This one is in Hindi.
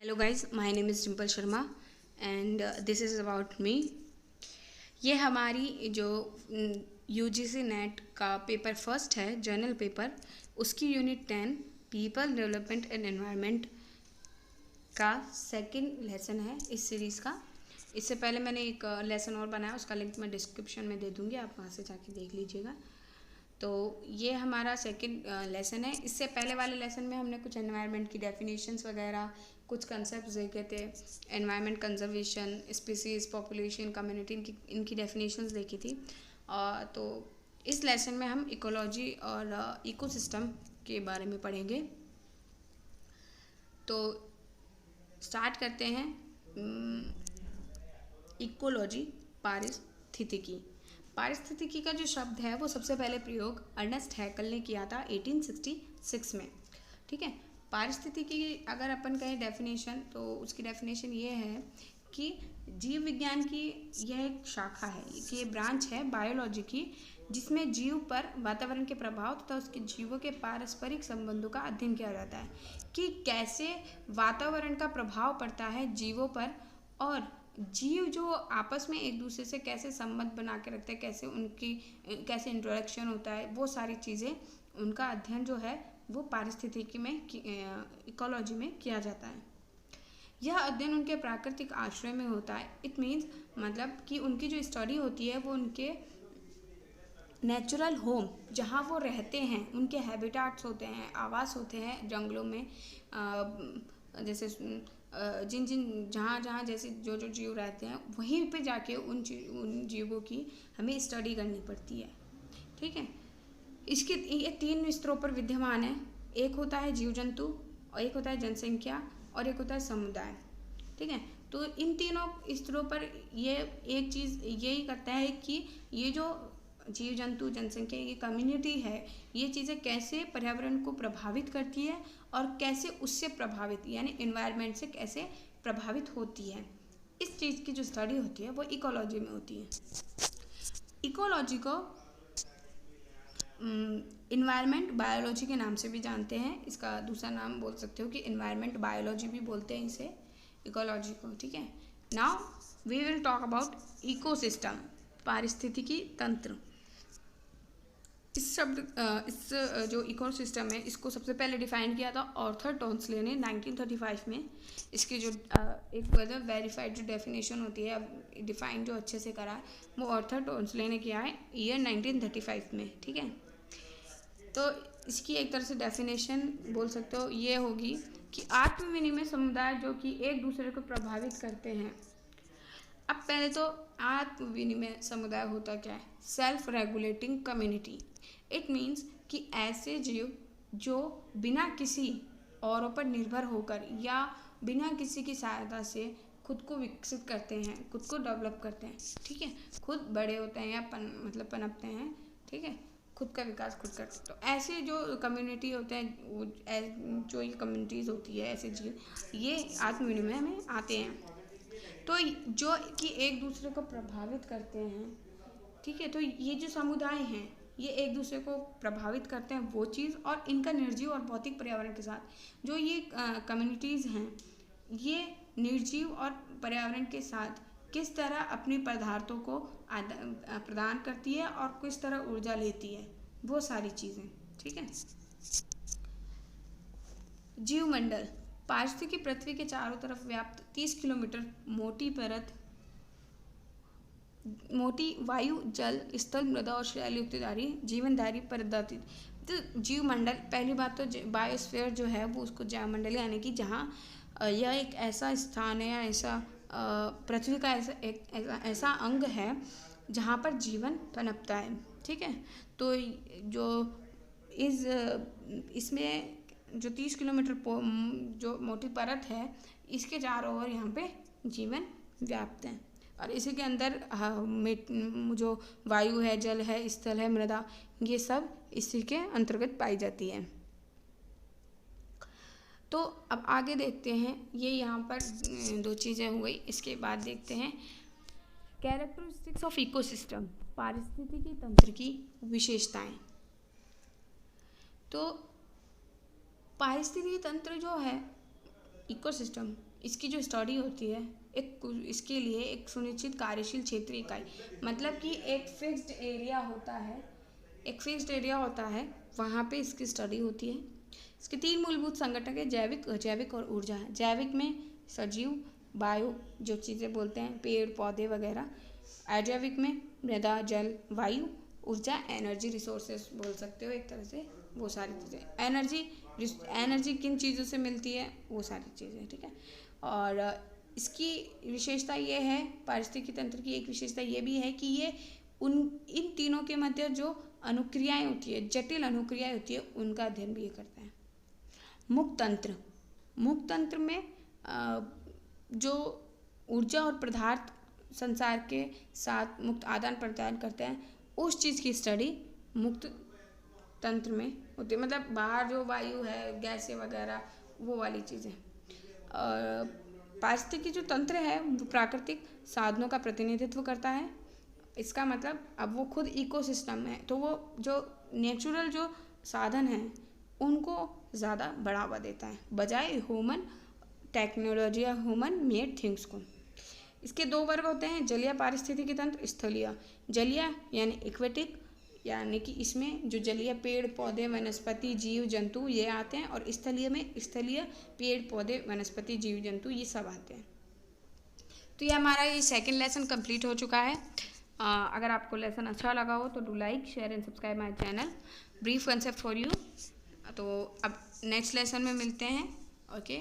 Hello guys, my name is Dimple Sharma and this is about me. ये हमारी जो यूजीसी नेट का पेपर फर्स्ट है, जर्नल पेपर, उसकी unit 10 people development and environment का सेकंड लेसन है इस सीरीज़ का। इससे पहले मैंने एक लेसन और बनाया, उसका लिंक मैं डिस्क्रिप्शन में दे दूँगी, आप वहाँ से जाके देख लीजिएगा। तो ये हमारा सेकंड लेसन है। इससे पहले वाले लेसन में हमने कुछ एनवायरनमेंट की डेफिनेशंस वगैरह, कुछ कंसेप्ट देखे थे, environment conservation, species, population, community, इनकी डेफिनेशंस देखी थी। तो इस लेसन में हम इकोलॉजी और इकोसिस्टम के बारे में पढ़ेंगे। तो स्टार्ट करते हैं। इकोलॉजी, पारिस्थितिकी। पारिस्थितिकी का जो शब्द है वो सबसे पहले प्रयोग अर्नेस्ट हैकल ने किया था 1866 में। ठीक है, पारिस्थितिकी की अगर अपन कहें डेफिनेशन, तो उसकी डेफिनेशन ये है कि जीव विज्ञान की यह एक शाखा है, कि ये ब्रांच है बायोलॉजी की, जिसमें जीव पर वातावरण के प्रभाव तथा उसके जीवों के पारस्परिक संबंधों का अध्ययन किया जाता है, कि कैसे वातावरण का प्रभाव पड़ता है जीवों पर, और जीव जो आपस में एक दूसरे से कैसे संबंध बना के रखते हैं, कैसे इंटरेक्शन होता है, वो सारी चीज़ें, उनका अध्ययन जो है वो पारिस्थितिकी में, इकोलॉजी में किया जाता है। यह अध्ययन उनके प्राकृतिक आश्रय में होता है। इट मीन्स, मतलब कि उनकी जो स्टडी होती है वो उनके नेचुरल होम, जहाँ वो रहते हैं, उनके हैबिटाट्स होते हैं, आवास होते हैं जंगलों में, जैसे जहाँ जैसे जो जीव रहते हैं, वहीं पे जाके उन जीवों की हमें स्टडी करनी पड़ती है। ठीक है, इसके ये 3 स्तरों पर विद्यमान है। एक होता है जीव जंतु, और एक होता है जनसंख्या, और एक होता है समुदाय। ठीक है, तो इन तीनों स्तरों पर ये एक चीज़ यही करता है कि ये जो जीव जंतु, जनसंख्या, ये कम्युनिटी है, ये चीज़ें कैसे पर्यावरण को प्रभावित करती है और कैसे उससे प्रभावित, यानी एनवायरनमेंट से कैसे प्रभावित होती है, इस चीज़ की जो स्टडी होती है वो इकोलॉजी में होती है। इकोलॉजी को इन्वायरमेंट बायोलॉजी के नाम से भी जानते हैं। इसका दूसरा नाम बोल सकते हो कि इन्वायरमेंट बायोलॉजी भी बोलते हैं इसे, इकोलॉजी को। ठीक है, now we will talk about ecosystem, पारिस्थितिकी तंत्र। इस जो इकोसिस्टम है, इसको सबसे पहले डिफाइन किया था आर्थर टोंसले ने 1935 में। इसकी जो एक वेरीफाइड जो डेफिनेशन होती है, डिफाइन जो अच्छे से करा है, वो आर्थर टोंसले ने किया है ईयर 1935 में। ठीक है, तो इसकी एक तरह से डेफिनेशन बोल सकते हो ये होगी कि आत्म विनिमय समुदाय जो कि एक दूसरे को प्रभावित करते हैं। अब पहले तो आत्म विनिमय समुदाय होता क्या है? Self regulating community. It means कि ऐसे जीव जो बिना किसी औरों पर निर्भर होकर या बिना किसी की सहायता से खुद को विकसित करते हैं, खुद को डेवलप करते हैं। ठीक है, खुद बड़े होते हैं या पनपते हैं। ठीक है, खुद का विकास खुद करते हैं। तो ऐसे जो कम्युनिटी होते हैं, जो ये कम्युनिटीज़ होती है, ऐसे जीव, ये आत्म विनिमय में आते हैं। तो जो कि एक दूसरे को प्रभावित करते हैं। ठीक है, तो ये जो समुदाय हैं, ये एक दूसरे को प्रभावित करते हैं, वो चीज़, और इनका निर्जीव और भौतिक पर्यावरण के साथ जो ये कम्युनिटीज़ हैं, ये निर्जीव और पर्यावरण के साथ किस तरह अपने पदार्थों को प्रदान करती है और किस तरह ऊर्जा लेती है, वो सारी चीज़ें। ठीक है, जीवमंडल, पारिस्थितिकी पृथ्वी के चारों तरफ व्याप्त 30 किलोमीटर मोटी वायु, जल, स्थल, मृदा और शैलयुक्तधारी जीवनधारी पद्धति। तो जीवमंडल, पहली बात तो बायोस्फीयर जो है वो उसको जैवमंडल, यानी कि जहाँ यह एक ऐसा स्थान है या ऐसा पृथ्वी का ऐसा अंग है जहाँ पर जीवन पनपता है। ठीक है, तो जो इसमें जो 30 किलोमीटर जो मोटी परत है, इसके चारों ओर यहाँ पे जीवन व्याप्त है, और इसी के अंदर जो वायु है, जल है, स्थल है, मृदा, ये सब इसी के अंतर्गत पाई जाती है। तो अब आगे देखते हैं, ये यहाँ पर 2 चीज़ें हो गई। इसके बाद देखते हैं कैरेक्टरिस्टिक्स ऑफ इकोसिस्टम, पारिस्थितिकी तंत्र की विशेषताएं। तो पारिस्थितिकी तंत्र जो है, इकोसिस्टम, इसकी जो स्टडी होती है इसके लिए एक सुनिश्चित कार्यशील क्षेत्रीय इकाई, मतलब कि एक फिक्स्ड एरिया होता है, वहाँ पे इसकी स्टडी होती है। इसके 3 मूलभूत संगठक है, जैविक, अजैविक और ऊर्जा है। जैविक में सजीव, बायो जो चीज़ें बोलते हैं पेड़ पौधे वगैरह, अजैविक में मृदा, जल, वायु, ऊर्जा, एनर्जी रिसोर्सेस बोल सकते हो एक तरह से, वो सारी चीज़ें। एनर्जी किन चीज़ों से मिलती है, वो सारी चीज़ें, ठीक है। और इसकी विशेषता ये है, पारिस्थितिकी तंत्र की एक विशेषता ये भी है कि ये इन तीनों के मध्य जो अनुक्रियाएं होती है, जटिल अनुक्रियाएं होती है, उनका अध्ययन भी ये करता है। मुक्त तंत्र में जो ऊर्जा और पदार्थ संसार के साथ मुक्त आदान प्रदान करते हैं, उस चीज़ की स्टडी मुक्त तंत्र में होती है, मतलब बाहर जो वायु है, गैसें वगैरह, वो वाली चीज़ें। पारिस्थितिकी जो तंत्र है वो प्राकृतिक साधनों का प्रतिनिधित्व करता है। इसका मतलब अब वो खुद इकोसिस्टम है, तो वो जो नेचुरल जो साधन हैं उनको ज़्यादा बढ़ावा देता है बजाय ह्यूमन टेक्नोलॉजी या ह्यूमन मेड थिंग्स को। इसके 2 वर्ग होते हैं, जलीय पारिस्थितिकी तंत्र, स्थलीय। जलीय यानी एक्वेटिक, यानी कि इसमें जो जलीय पेड़ पौधे वनस्पति जीव जंतु ये आते हैं, और स्थलीय में स्थलीय पेड़ पौधे वनस्पति जीव जंतु ये सब आते हैं। तो ये हमारा ये सेकंड लेसन कंप्लीट हो चुका है। अगर आपको लेसन अच्छा लगा हो तो do like share and subscribe my channel brief concept for you. तो अब नेक्स्ट लेसन में मिलते हैं। ओके।